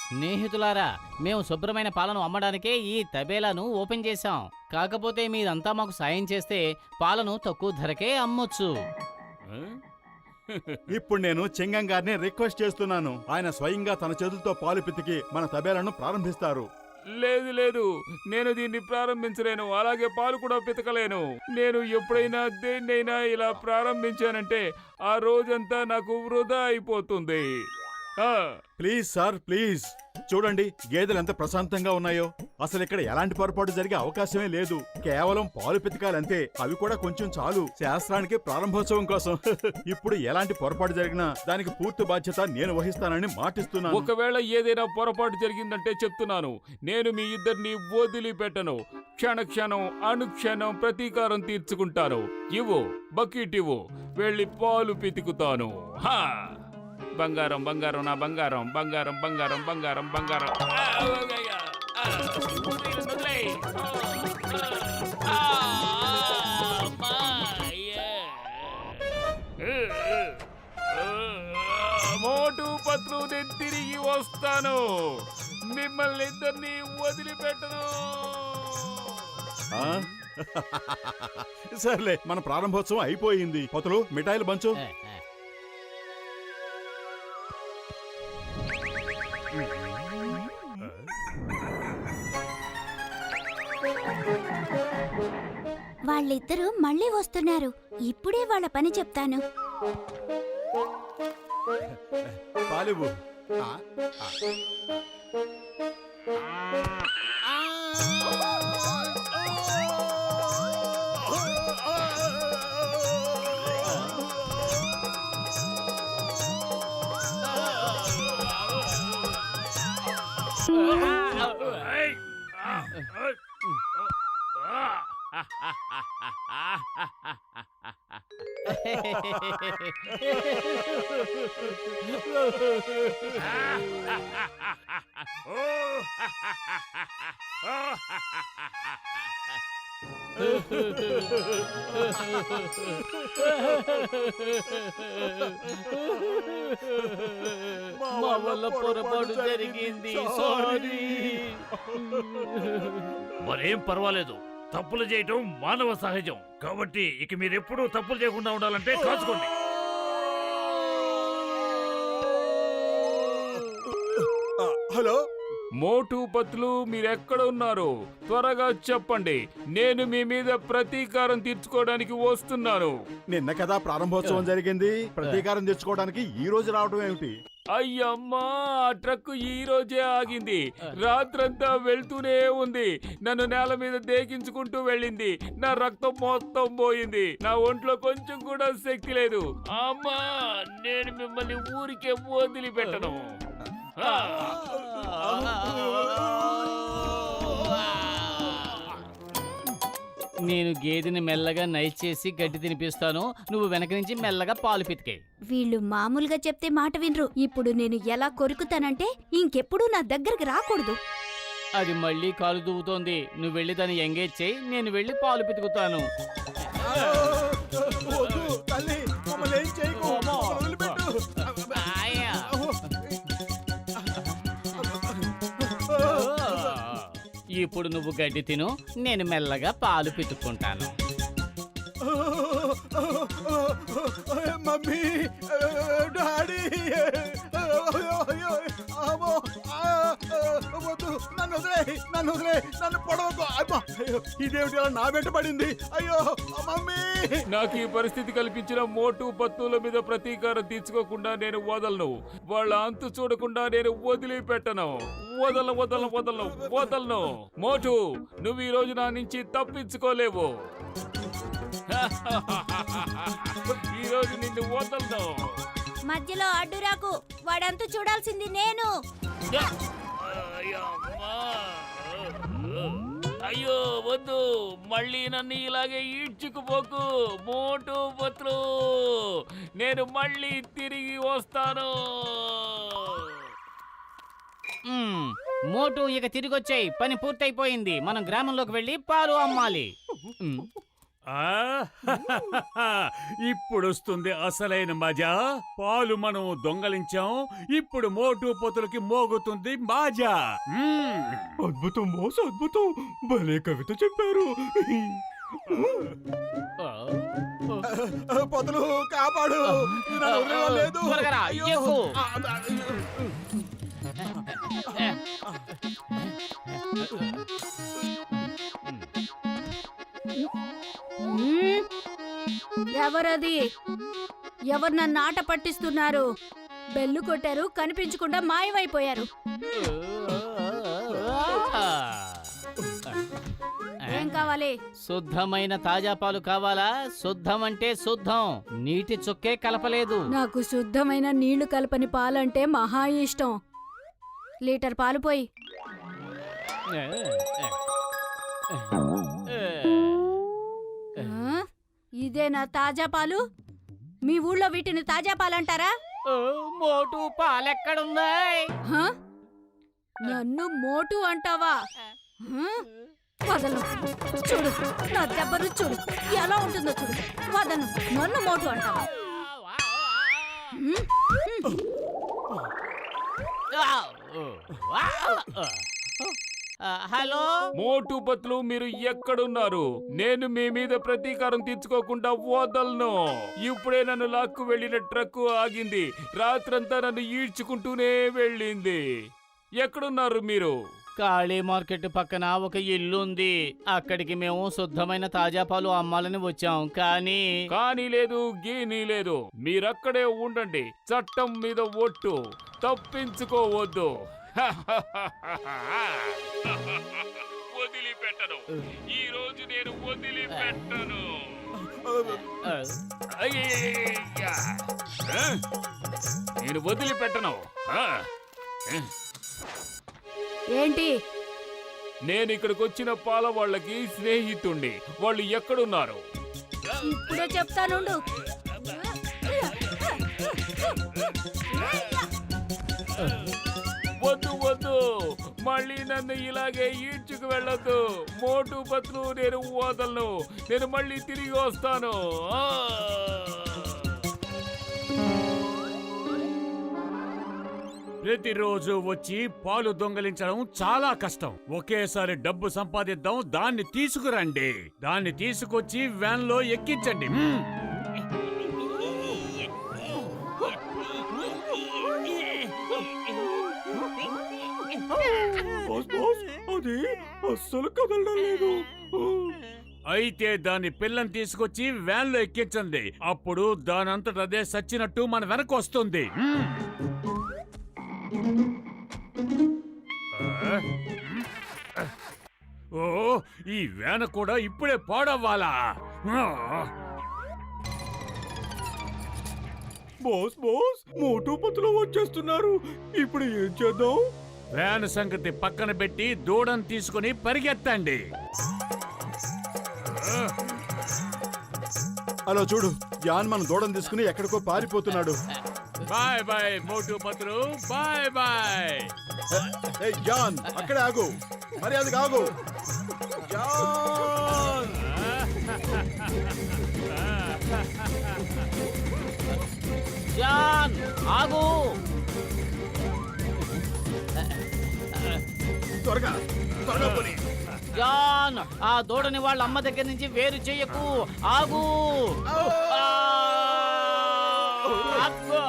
స్నేహితులారా, మేము శుభ్రమైన పాలను అమ్మడానికే ఈ తబేలాను ఓపెన్ చేశాం. కాకపోతే మీరంతా మాకు సాయం చేస్తే పాలను తక్కువ ధరకే అమ్మొచ్చు. ఇప్పుడు నేను చింగం గారిని రిక్వెస్ట్ చేస్తున్నాను. ఆయన స్వయంగా తన చేతులతో పాలు పితికి మన తబేలాను ప్రారంభిస్తారు. లేదు లేదు, నేను దీన్ని ప్రారంభించలేను, అలాగే పాలు కూడా పితకలేను. నేను ఎప్పుడైనా దేన్నైనా ఇలా ప్రారంభించానంటే ఆ రోజంతా నాకు వృధా అయిపోతుంది. ప్లీజ్ సార్, ప్లీజ్ చూడండి గేదెలు ఎంత ప్రశాంతంగా ఉన్నాయో. అసలు ఇక్కడ ఎలాంటి పొరపాటు జరిగే అవకాశమే లేదు. కేవలం పాలు పితకాలంతే, అవి కూడా కొంచెం చాలు శాస్త్రానికి ప్రారంభోత్సవం కోసం. ఇప్పుడు ఎలాంటి పొరపాటు జరిగినా దానికి పూర్తి బాధ్యత నేను వహిస్తానని మాటిస్తున్నాను. ఒకవేళ ఏదైనా పొరపాటు జరిగిందంటే చెప్తున్నాను, నేను మీ ఇద్దరిని వదిలిపెట్టను. క్షణక్షణం అనుక్షణం ప్రతీకారం తీర్చుకుంటాను. ఇవ్వు బకెట్, ఇవ్వు, వెళ్ళి పాలు పితుకుతాను. బంగారం బంగారం నా బంగారం, బంగారం బంగారం బంగారం బంగారం. మోటు పత్రు, నేను తిరిగి వస్తాను. మిమ్మల్ని ఇద్దరిని వదిలిపెట్టను. సర్లే, మన ప్రారంభోత్సవం అయిపోయింది. పతులు మిఠాయిలు పంచు. వాళ్ళిద్దరూ మళ్ళీ వస్తున్నారు. ఇప్పుడే వాళ్ళ పని చెప్తాను. పాలివ్వు. మా వల్ల పొరపాటు జరిగింది, సారీ. మరేం పర్వాలేదు, తప్పులు చేయటం మానవ సహజం. కాబట్టి ఇక మీరెప్పుడూ తప్పులు చేయకుండా ఉండాలంటే కాచుకోండి. హలో మోటు పత్లు, మీరెక్కడ ఉన్నారు? త్వరగా చెప్పండి, నేను మీ మీద ప్రతీకారం తీర్చుకోవడానికి వస్తున్నాను. నిన్న కదా ప్రారంభోత్సవం జరిగింది, ప్రతీకారం తెచ్చుకోవడానికి ఈ రోజు రావడం ఏమిటి? అయ్యమ్మా, ఆ ట్రక్ ఈ రోజే ఆగింది. రాత్రంతా వెళ్తూనే ఉంది. నన్ను నేల మీద దేకించుకుంటూ వెళ్ళింది. నా రక్తం మొత్తం పోయింది. నా ఒంట్లో కొంచెం కూడా శక్తి లేదు. అమ్మా, నేను మిమ్మల్ని ఊరికే వదిలిపెట్టను. నేను గేదెని మెల్లగా నైట్ చేసి గడ్డి తినిపిస్తాను. నువ్వు వెనక నుంచి మెల్లగా పాలు పితికే. వీళ్ళు మామూలుగా చెప్తే మాట వినరు. ఇప్పుడు నేను ఎలా కొరుకుతానంటే ఇంకెప్పుడు నా దగ్గరికి రాకూడదు. అది మళ్ళీ కాలు దువ్వుతోంది. నువ్వు వెళ్ళి దాన్ని ఎంగేజ్ చేయి, నేను వెళ్ళి పాలు పితుకుతాను. ఇప్పుడు నువ్వు గడ్డి తిను, నేను మెల్లగా పాలు పితుక్కుంటాను. మమ్మీ, డాడీ, నన్ను పొడవకు. ఇదేమిటి నా వెంట పడింది? అయ్యో మమ్మీ. నాకు ఈ పరిస్థితి కల్పించిన మోటు పత్తుల మీద ప్రతీకారం తీర్చుకోకుండా నేను వదలను. వాళ్ళ అంతు చూడకుండా నేను వదిలిపెట్టను. వదలను వదలను వదలను వదలను. మోటు, నువ్వు ఈ రోజు నా నుంచి తప్పించుకోలేవు. ఈ రోజు నిన్ను వదలను. మధ్యలో అడ్డురాకు. వాడంతు చూడాల్సింది నేను. అయ్యో వద్దు, మళ్ళీ నన్ను ఇలాగే ఈడ్చుకుపోకు మోటు పత్రు. నేను మళ్ళీ తిరిగి వస్తాను. మోటు, ఇక తిరిగొచ్చాయి. పని పూర్తయిపోయింది. మనం గ్రామంలోకి వెళ్ళి పాలు అమ్మాలి. ఇప్పుడు వస్తుంది అసలైన మజా. పాలు మనం దొంగలించాం, ఇప్పుడు మోటు పొతులకి మోగుతుంది మాజా. అద్భుతం బాస్, అద్భుతం. భలే కవిత చెప్పారు. పొదలు కాపాడు. నన్ను వదలలేదు. త్వరగా రా, అయ్యో. ఎక్కు. హ్మ్? ఎవరది? ఎవరు నన్ను ఆట పట్టిస్తున్నారు? బెల్లు కొట్టారు, కనిపించకుండా మాయమైపోయారు. ఏం కావాలి? శుద్ధమైన తాజా పాలు కావాలా? శుద్ధం అంటే శుద్ధం, నీటి చుక్కే కలపలేదు. నాకు శుద్ధమైన నీళ్లు కలపని పాలంటే మహా ఇష్టం. లీటర్ పాలు పోయి. ఆ? ఇదేనా తాజా పాలు? మీ ఊళ్ళో వీటిని తాజా పాలంటారా? మోటు పాలెక్కడున్నాయి? హ? నన్ను మోటు అంటావా? హ? వదలను. చూడు నా దెబ్బను చూడు ఎలా ఉంటుందో చూడు. వదను. నన్ను మోటు అంటావా? హ్మ్? హలో, మోటు పత్లు మీరు ఎక్కడున్నారు? నేను మీ మీద ప్రతీకారం తీర్చుకోకుండా వదలను. ఇప్పుడే నన్ను లాక్కు వెళ్ళిన ట్రక్కు ఆగింది. రాత్రంతా నన్ను ఈడ్చుకుంటూనే వెళ్ళింది. ఎక్కడున్నారు మీరు? కాళీ మార్కెట్ పక్కన ఒక ఇల్లు ఉంది. అక్కడికి మేము శుద్ధమైన తాజా పాలు అమ్మాలని వచ్చాం. కానీ లేదు, గీనీ లేదు. మీరక్కడే ఉండండి. చట్టం మీద ఒట్టు. తప్పించుకోవద్దు. వదిలిపెట్టను. ఈ రోజు నేను వదిలిపెట్టను. అయ్యయ్యయ్యయ్య. ఆ? నేను వదిలిపెట్టను. ఆ? ఏంటి? నేను ఇక్కడికి వచ్చిన పాల వాళ్ళకి స్నేహితుణ్ణి. వాళ్ళు ఎక్కడున్నారు? ఇప్పుడే చెప్తానుండు. వద్దు వద్దు, మళ్ళీ నన్ను ఇలాగే ఈడ్చుకు వెళ్ళొద్దు. మోటు పత్లు నేను వదలను. నేను మళ్ళీ తిరిగి వస్తాను. ప్రతిరోజు వచ్చి పాలు దొంగలించడం చాలా కష్టం. ఒకేసారి డబ్బు సంపాదిద్దాం. దాన్ని తీసుకురండి. దాన్ని తీసుకొచ్చి వ్యాన్ లో ఎక్కించండి. బాస్ బాస్, అది అస్సలు కదలడం లేదు. అయితే దాని పిల్లని తీసుకొచ్చి వ్యాన్ లో ఎక్కించండి. అప్పుడు దానంతట అదే సచ్చినట్టు మన వెనక వస్తుంది. ఓ, ఈ వ్యాన్ కూడా ఇప్పుడే పాడవ్వాలా? బాస్ బాస్, మోటు పత్తులు వచ్చేస్తున్నారు. ఇప్పుడు ఏం చేద్దాం? వ్యాన్ సంగతి పక్కన పెట్టి దూడను తీసుకుని పరిగెత్తండి. అలా చూడు, యాన్ మన దూడను తీసుకుని ఎక్కడికో పారిపోతున్నాడు. బాయ్ బాయ్ మోటు పత్రు, బాయ్ బాయ్. ఏయ్ జాన్, అక్కడే ఆగు. మర్యాదగా ఆగు. జాన్! జాన్, ఆగు. త్వరగా త్వరగా పోనీ. జాన్, ఆ దూడని వాళ్ళ అమ్మ దగ్గర నుంచి వేరు చెయ్యకు. ఆగు. అబ్బో.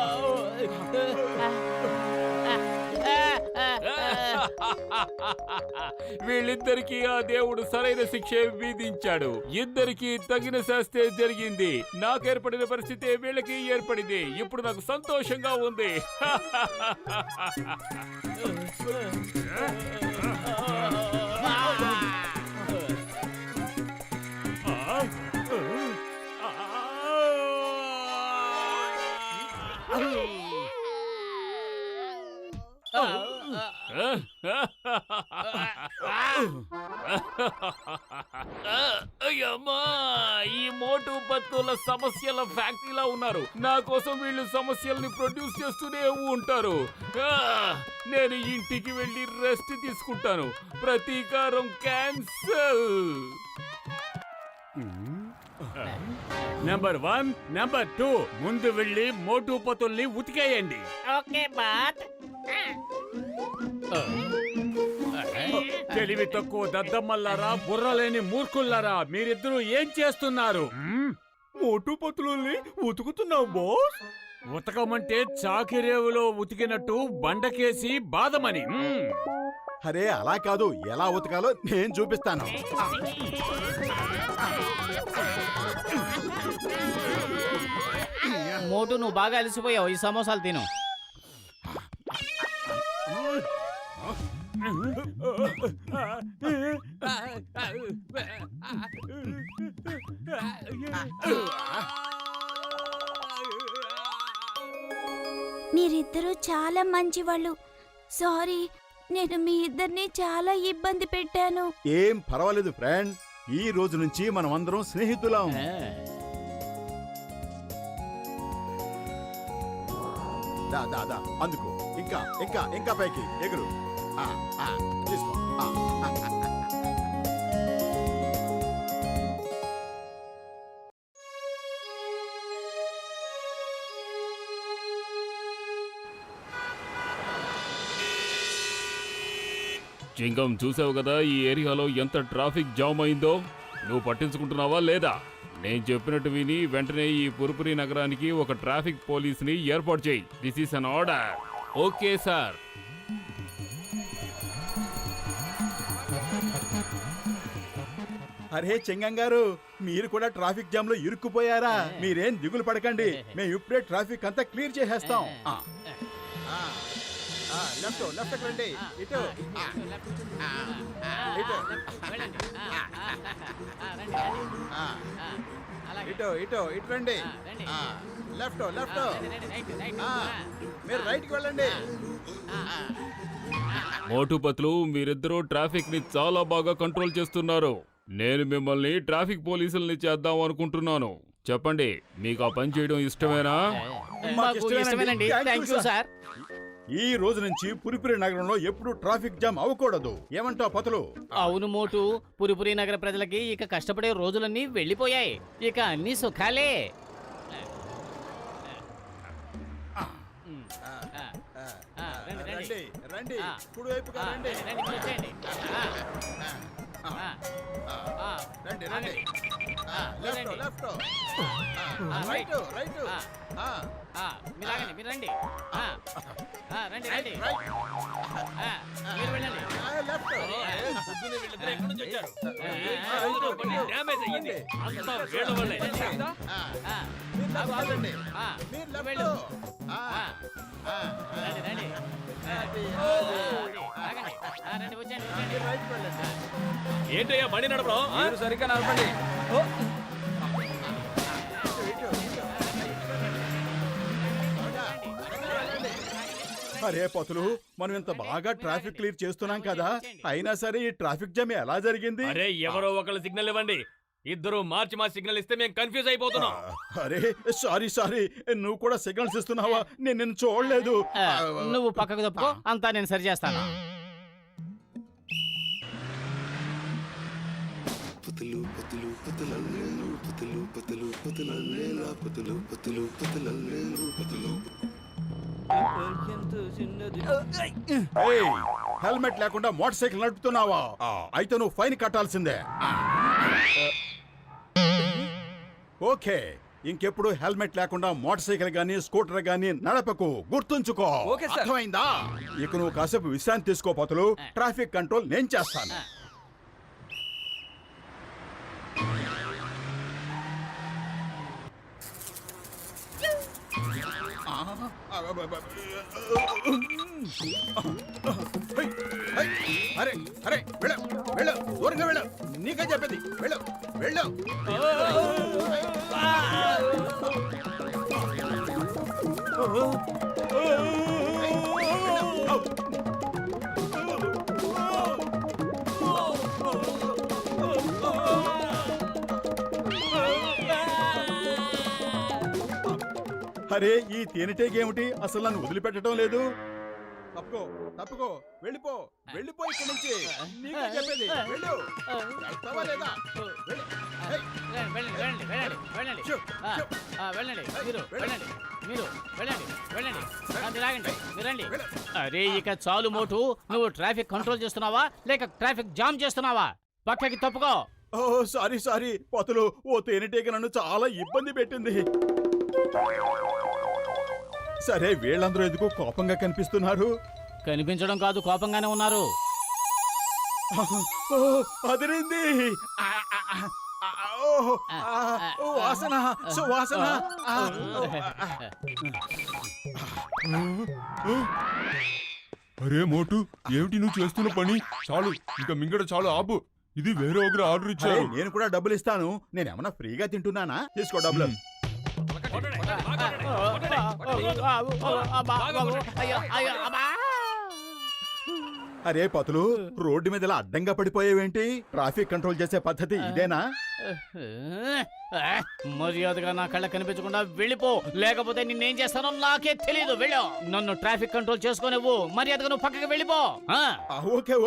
వీళ్ళిద్దరికీ ఆ దేవుడు సరైన శిక్ష విధించాడు. ఇద్దరికి తగిన శాస్త్రే జరిగింది. నాకు ఏర్పడిన పరిస్థితి వీళ్ళకి ఏర్పడింది. ఇప్పుడు నాకు సంతోషంగా ఉంది. అయ్యమ్మా, ఈ మోటు పత్తుల సమస్యల ఫ్యాక్టరీలా ఉన్నారు. నా కోసం వీళ్ళు సమస్యల్ని ప్రొడ్యూస్ చేస్తూనే ఉంటారు. నేను ఇంటికి వెళ్ళి రెస్ట్ తీసుకుంటాను. ప్రతీకారం క్యాన్సల్. నెంబర్ 1, నెంబర్ 2 ముందు వెళ్ళి మోటు పతుల్ని ఉతికేయండి. Okay bath. తెలివి తక్కువ దద్దమ్మల్లారా, బుర్రలేని మూర్ఖుల్లారా, మీరిద్దరూ ఏం చేస్తున్నారు? మోటు పతులని ఉతుకుతున్నావు బాస్. ఉతకమంటే చాకిరేవులో ఉతికినట్టు బండకేసి బాదమని. అరే అలా కాదు, ఎలా ఉతకాలో నేను చూపిస్తాను. మోటు నువ్వు బాగా అలసిపోయావు, ఈ సమోసాలు తిను. మీరిద్దరూ చాలా మంచివాళ్ళు. సారీ, నేను మీ ఇద్దరిని చాలా ఇబ్బంది పెట్టాను. ఏం పర్వాలేదు ఫ్రెండ్, ఈ రోజు నుంచి మనం అందరం స్నేహితులం. దా దా దా అందుకు, ఇంకా ఇంకా ఇంకా పైకి ఎగురు. తీసుకో. చింగం, చూసావు కదా ఈ ఏరియాలో ఎంత ట్రాఫిక్ జామ్ అయిందో. నువ్వు పట్టించుకుంటున్నావా లేదా? నేను చెప్పినట్టు విని వెంటనే ఈ పురుపురి నగరానికి ఒక ట్రాఫిక్ పోలీసుని ఏర్పాటు చేయి. This is an order. Okay sir. అరే చెంగం గారు, మీరు కూడా ట్రాఫిక్ జామ్ లో ఇరుక్కుపోయారా? మీరేం దిగులు పడకండి, మేము ఇప్పుడే ట్రాఫిక్ అంతా క్లియర్ చేసేస్తాం. లెఫ్ట్ రండి, ఇటు ఇటు ఇటు ఇటు ఇటు రండి. లెఫ్ట్ లెఫ్ట్, మీరు రైట్ కి వెళ్ళండి. మోటుపత్లు, మీరిద్దరూ ట్రాఫిక్ ని చాలా బాగా కంట్రోల్ చేస్తున్నారు. నేను మిమ్మల్ని ట్రాఫిక్ పోలీసుల్ని చేద్దాం అనుకుంటున్నాను. చెప్పండి, మీకు ఆ పని చేయడం ఇష్టమేనా? మాకు ఇష్టమేనండి. Thank you sir. ఈ రోజు నుంచి పురిపురి నగరంలో ఎప్పుడు ట్రాఫిక్ జామ్ అవ్వకూడదు. ఏమంటావు పతులు? అవును మోటు, పురిపురి నగర ప్రజలకి ఇక కష్టపడే రోజులన్నీ వెళ్ళిపోయాయి. ఇక అన్ని సుఖాలే. రండి రండి, కుడివైపుగా రండి. రండి రండి, లెఫ్ట్ లెఫ్ట్, రైట్ రైట్, మీరు రండి. రండి రండి, మీరు వెళ్ళండి. లెఫ్ట్, ఏంటయ్యా బండి నడపడం? సరిగ్గా నడపండి. అరే పతులు, మనం ఇంత బాగా ట్రాఫిక్ క్లియర్ చేస్తున్నాం కదా, అయినా సరే ఈ ట్రాఫిక్ జామ్ ఎలా జరిగింది? అరే ఎవరో ఒకళ్ళు సిగ్నల్ ఇవ్వండి. ఇద్దరు మార్చి మా సిగ్నల్ ఇస్తే మేము కన్ఫ్యూజ్ అయిపోతున్నాం. అరే సారీ సారీ, నువ్వు కూడా సిగ్నల్స్ ఇస్తున్నావా? నేను నిన్ను చూడలేదు. నువ్వు పక్కకు తప్పుకో, అంతా నేను సరి చేస్తాను. హెల్మెట్ లేకుండా మోటార్ సైకిల్ నడుపుతున్నావా? అయితే నువ్వు ఫైన్ కట్టాల్సిందే. ఓకే, ఇంకెప్పుడు హెల్మెట్ లేకుండా మోటార్ సైకిల్ గానీ స్కూటర్ గానీ నడపకు, గుర్తుంచుకో. అర్థమైందా? ఇక నువ్వు కాసేపు విశ్రాంతి తీసుకోపోతులు, ట్రాఫిక్ కంట్రోల్ నేను చేస్తాను. అరే అరే, వెళ్ళు వెళ్ళు, దూరంగా వెళ్ళు. నీకే చెప్పేది, వెళ్ళు వెళ్ళు. అరే ఈ తేనెటీగేమిటి అసలు నన్ను వదిలిపెట్టడం లేదు? తప్పుకో తప్పుకో, వెళ్ళిపో వెళ్ళిపో ఇక్కడి నుంచి. నీకే చెప్పేది, వెళ్ళు. వెళ్తావా లేదా? వెళ్ళు. వెళ్ళండి వెళ్ళండి వెళ్ళండి వెళ్ళండి వెళ్ళండి మీరు వెళ్ళండి మీరు ఆగండి మీరు రండి. అరే ఇక చాలు మోటు, నువ్వు ట్రాఫిక్ కంట్రోల్ చేస్తున్నావా లేక ట్రాఫిక్ జామ్ చేస్తున్నావా? పక్కకి తప్పుకో. ఓ సారీ పతులు, ఓ తేనెటీగ నన్ను చాలా ఇబ్బంది పెట్టింది. సరే, వీళ్ళందరూ ఎందుకు కోపంగా కనిపిస్తున్నారు? కనిపించడం కాదు, కోపంగానే ఉన్నారు. ఓ, అదిరింది. ఆ, ఆ, ఆ, ఆ, ఓ, ఆ, ఓ, వాసన, సువాసన. ఆ, ఓ, అరే మోటు, ఏమిటి నువ్వు చేస్తున్న పని? చాలు, ఇంకా మింగడ చాలు, ఆపు. ఇది వేరే ఒకరు ఆర్డర్ అరే, ఇచ్చారు. నేను కూడా డబ్బులు ఇస్తాను. నేనేమన్నా ఫ్రీగా తింటున్నానా? తీసుకో డబ్బులు. అరే పతులు, రోడ్డు మీద ఇలా అడ్డంగా పడిపోయేవేంటి? ట్రాఫిక్ కంట్రోల్ చేసే పద్ధతి ఇదేనా? మర్యాదగా నా కళ్ళ కనిపించకుండా వెళ్ళిపో, లేకపోతే నిన్నేం చేస్తానో నాకే తెలియదు. వెళ్ళు, నన్ను ట్రాఫిక్ కంట్రోల్ చేసుకోనివ్వు. మర్యాదగా నువ్వు పక్కకి వెళ్ళిపో.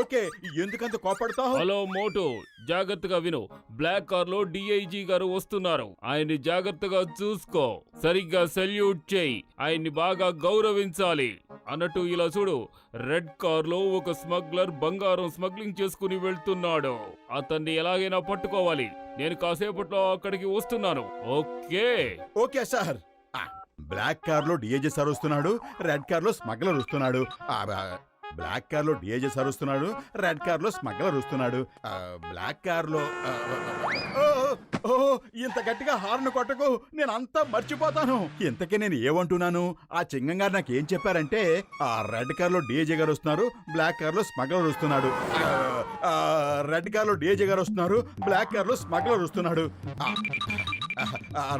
ఓకే, ఎందుకంత కోపడతావు? హలో మోటు, జాగ్రత్తగా విను. బ్లాక్ కార్ లో డిఐజీ గారు వస్తున్నారు. ఆయన్ని జాగ్రత్తగా చూసుకో. సరిగ్గా సెల్యూట్ చేయి. ఆయన్ని బాగా గౌరవించాలి. అన్నట్టు ఇలా చూడు, రెడ్ కార్ లో ఒక స్మగ్లర్ బంగారం స్మగ్లింగ్ చేసుకుని వెళ్తున్నాడు. అతన్ని ఎలాగైనా పట్టుకోవాలి. నేను కాసేపట్లో అక్కడికి వస్తున్నాను. Okay sir. బ్లాక్ కార్ లో డిఏజీ సార్ వస్తున్నాడు, రెడ్ కార్ లో స్మగ్లర్ వస్తున్నాడు. బ్లాక్ కార్ లో డిఏజీ సార్ వస్తున్నాడు, రెడ్ కార్ లో స్మగ్లర్ వస్తున్నాడు. బ్లాక్ కార్ లో ఇంత గట్టిగా హార్న్ కొట్టకు, నేను అంతా మర్చిపోతాను. ఇంతకీ నేను ఏమంటున్నాను? ఆ చింగం గారు నాకు ఏం చెప్పారంటే, ఆ రెడ్ కార్ లో డిఏజీ గారు వస్తున్నారు, బ్లాక్ కార్ లో స్మగ్లర్ వస్తున్నాడు. రెడ్ కార్ లో డిఏజీ గారు వస్తున్నారు, బ్లాక్ కార్ లో స్మగ్లర్ వస్తున్నాడు.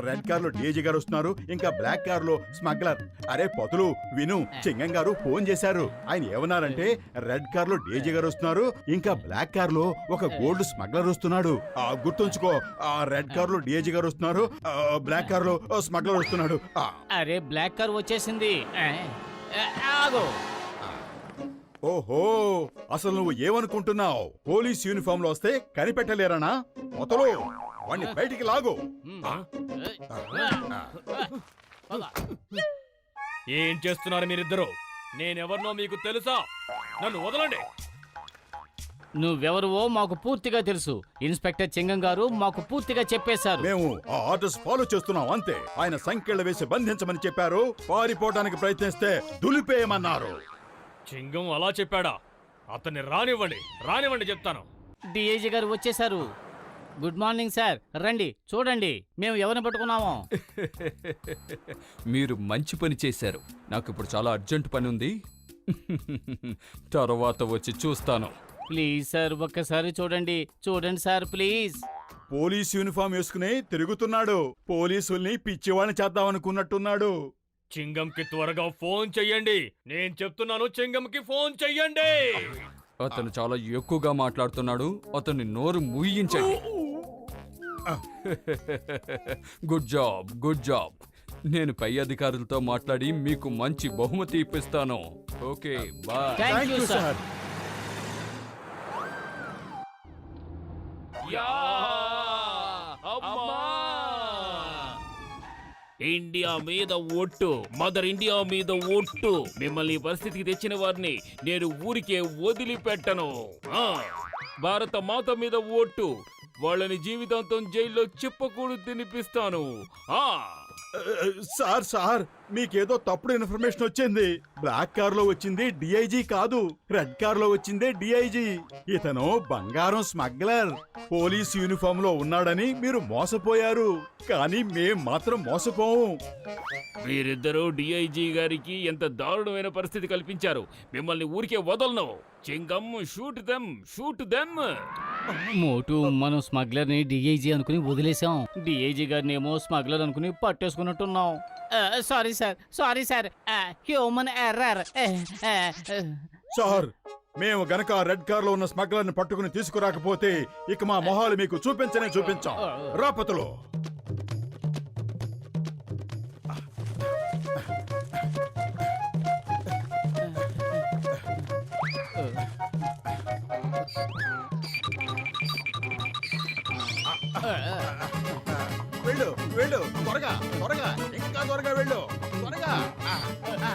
రెడ్ కార్ లో డిఏజీ గారు వస్తున్నారు, ఇంకా బ్లాక్ కార్ లో స్మగ్లర్. అరే పతులు విను, చింగం గారు ఫోన్ చేశారు. ఆయన ఏమన్నారంటే, రెడ్ కార్ లో డిఏజీ గారు వస్తున్నారు, ఇంకా బ్లాక్ కార్ లో ఒక గోల్డ్ స్మగ్లర్ వస్తున్నాడు. గుర్తుంచుకో, ఆ రెడ్ కార్ లో డిఏజీ గారు వస్తున్నారు, బ్లాక్ కార్ లో స్మగ్లర్ వస్తున్నాడు. అరే బ్లాక్ కార్ వచ్చేసింది. ఆగు. ఓహో, అసలు నువ్వు ఏమనుకుంటున్నావు? పోలీస్ యూనిఫామ్ లో వస్తే కనిపెట్టలేరనా? మొదలు వాణ్ణి బయటికి లాగు. ఏం చేస్తున్నారు మీరిద్దరు? నేనెవరినో మీకు తెలుసా? నన్ను వదలండి. నువ్వెవరువో మాకు పూర్తిగా తెలుసు. ఇన్స్పెక్టర్ చింగం గారు మాకు పూర్తిగా చెప్పేశారు. మేము ఆ ఆర్డర్స్ ఫాలో చేస్తున్నాం అంతే. ఆయన సంఖ్యలు వేసి బంధించమని చెప్పారు. పారిపోవడానికి ప్రయత్నిస్తే దులిపేయమన్నారు. చింగం అలా చెప్పాడా? అతన్ని రానివ్వండి చెప్తాను. డిఐజీ గారు వచ్చేశారు. Good morning sir. రండి చూడండి మేము ఎవరిని పట్టుకున్నామో. మీరు మంచి పని చేశారు. నాకు ఇప్పుడు చాలా అర్జెంట్ పని ఉంది. తర్వాత వచ్చి చూస్తాను. ప్లీజ్ సార్, ఒక్కసారి చూడండి సార్ ప్లీజ్. పోలీస్ యూనిఫామ్ వేసుకుని తిరుగుతున్నాడు. పోలీసుల్ని పిచ్చివాణ్ణి చేద్దామనుకున్నట్టున్నాడు. చింగంకి త్వరగా ఫోన్ చెయ్యండి. నేను చెప్తున్నాను, చింగంకి ఫోన్ చెయ్యండి. అతను చాలా ఎక్కువగా మాట్లాడుతున్నాడు. అతన్ని నోరు మూయించండి. Good job. నేను పై అధికారులతో మాట్లాడి మీకు మంచి బహుమతి ఇప్పిస్తాను. Okay, bye. Thank you sir. India మీద ఒట్టు, మదర్ ఇండియా మీద ఒట్టు. మిమ్మల్ని ఈ పరిస్థితికి తెచ్చిన వారిని నేను ఊరికే వదిలిపెట్టను. భారత మాత మీద ఒట్టు, వాళ్ళని జీవితాంతం జైల్లో చిప్పకూడు తినిపిస్తాను. సార్ మీకేదో తప్పుడు ఇన్ఫర్మేషన్ వచ్చింది. బ్లాక్ కార్ లో వచ్చింది డిఐజీ కాదు, రెడ్ కార్ లో వచ్చిందే డిఐజీ. ఇతను బంగారం స్మగ్లర్. పోలీస్ యూనిఫామ్ లో ఉన్నాడని మీరు మోసపోయారు, కానీ మేం మాత్రం మోసపోము. మీరిద్దరూ డిఐజీ గారికి ఎంత దారుణమైన పరిస్థితి కల్పించారు. మిమ్మల్ని ఊరికే వదలను. చింగం, షూట్ దెమ్. మోటు, మనం స్మగ్లర్ ని డిఐజీ అనుకుని వదిలేసాం. డిఐజీ గారిని ఏమో స్మగ్లర్ అనుకుని పట్టేసుకున్నట్టున్నాం. Sorry sir, human error. Sir, మేము గనక రెడ్ కార్ లో ఉన్న స్మగ్లర్ ని పట్టుకుని తీసుకురాకపోతే ఇక మా మొహాలు మీకు చూపించాం. రాపతులు. త్వరగా త్వరగా ఇంకా త్వరగా వెళ్ళు త్వరగా త్వరగా.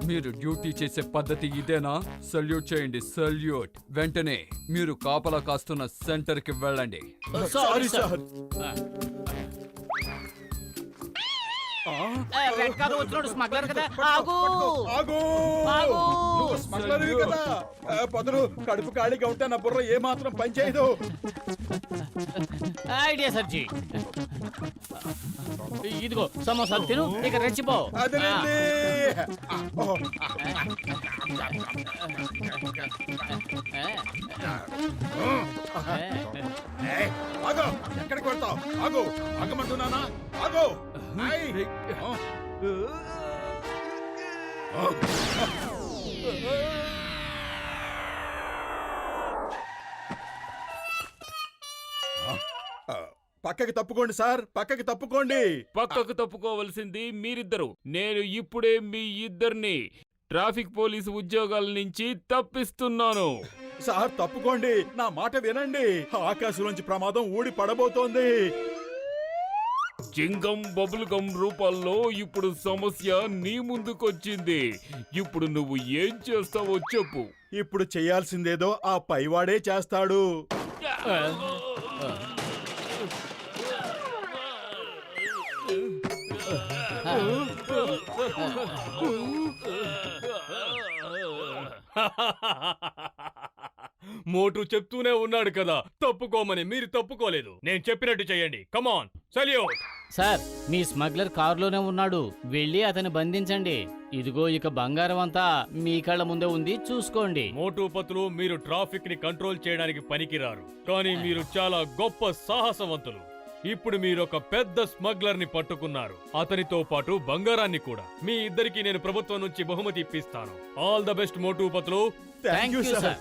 మీరు డ్యూటీ చేసే పద్ధతి ఇదేనా? సల్యూట్ చేయండి, సల్యూట్. వెంటనే మీరు కాపలా కాస్తున్న సెంటర్ కి వెళ్ళండి. Sorry sir. రెడ్ కార్ వచ్చినోడు స్మగ్లర్ కదా. ఆగు ఆగు ఆగు. నువ్వు స్మగ్లర్వి కదా. పొదరు కడుపు ఖాళీగా ఉంటే నా బుర్ర ఏ మాత్రం పనిచేయదు. ఐడియా సర్జీ. ఇదిగో సమోసాలు తిను, ఇక రెచ్చిపో. అదేనండి. ఏయ్, ఆగు. ఎక్కడికి వెళ్తావు? ఆగు. ఆగమంటున్నానా? ఆగు. ఏయ్. పక్కకి తప్పుకోండి సార్, పక్కకి తప్పుకోండి. పక్కకు తప్పుకోవలసింది మీరిద్దరు. నేను ఇప్పుడే మీ ఇద్దరిని ట్రాఫిక్ పోలీసు ఉద్యోగాల నుంచి తప్పిస్తున్నాను. సార్ తప్పుకోండి, నా మాట వినండి. ఆకాశంలోంచి ప్రమాదం ఊడి పడబోతోంది. చింగం బబుల్ గమ్ రూపాల్లో ఇప్పుడు సమస్య నీ ముందుకొచ్చింది. ఇప్పుడు నువ్వు ఏం చేస్తావో చెప్పు. ఇప్పుడు చేయాల్సిందేదో ఆ పైవాడే చేస్తాడు. మోటు చెప్తూనే ఉన్నాడు కదా తప్పుకోమని, మీరు తప్పుకోలేదు. నేను చెప్పినట్టు చేయండి. కమాన్ సల్యూట్. సార్, మీ స్మగ్లర్ కారులోనే ఉన్నాడు. వెళ్ళి అతన్ని బంధించండి. ఇదిగో ఇక బంగారం అంతా మీ కళ్ళ ముందే ఉంది, చూసుకోండి. మోటు పతులు, మీరు ట్రాఫిక్ ని కంట్రోల్ చేయడానికి పనికిరారు, కానీ మీరు చాలా గొప్ప సాహసవంతులు. ఇప్పుడు మీరు ఒక పెద్ద స్మగ్లర్ ని పట్టుకున్నారు, అతనితో పాటు బంగారాన్ని కూడా. మీ ఇద్దరికి నేను ప్రభుత్వం నుంచి బహుమతి ఇప్పిస్తాను. ఆల్ ద బెస్ట్ మోటు పతులు. Thank you sir. సార్.